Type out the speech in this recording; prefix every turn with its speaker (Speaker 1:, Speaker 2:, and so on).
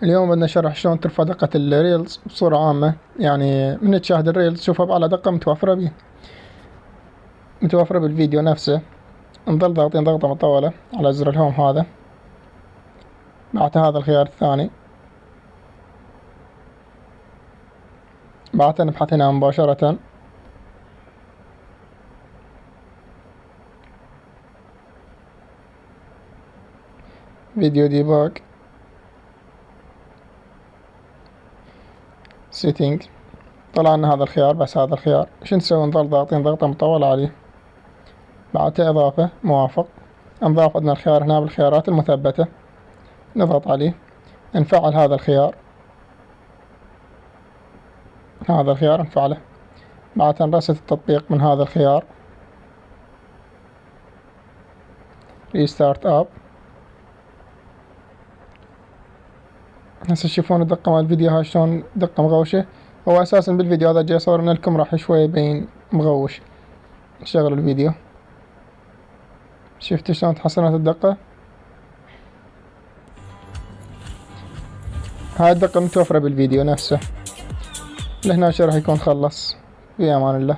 Speaker 1: اليوم بدنا نشرح شلون ترفع دقة الريلز بصورة عامة. يعني من تشاهد الريلز تشوفها بأعلى دقة متوفرة بالفيديو نفسه. نظل ضاغطين ضغطة مطولة على زر الهوم هذا، بعدها هذا الخيار الثاني، بعدها نبحث هنا مباشرة فيديو ديباج سيتينج. طلع لنا هذا الخيار، بس هذا الخيار شو نسوي؟ نظل ضاغطين ضغطة مطولة عليه، بعدها إضافة موافق. نضاف عندنا الخيار هنا بالخيارات المثبتة، نضغط عليه، نفعل هذا الخيار نفعله. بعدها نرست التطبيق من هذا الخيار ريستارت اب. هسه تشوفون الدقة مال الفيديو هاي شلون دقة مغوشة. هو اساسا بالفيديو هذا جاي اصور لكم راح شوي يبين مغوش. نشغل الفيديو، شفتوا شلون تحسنت الدقة؟ هاي الدقة متوفرة بالفيديو نفسه. لهنا راح يكون خلص. في امان الله.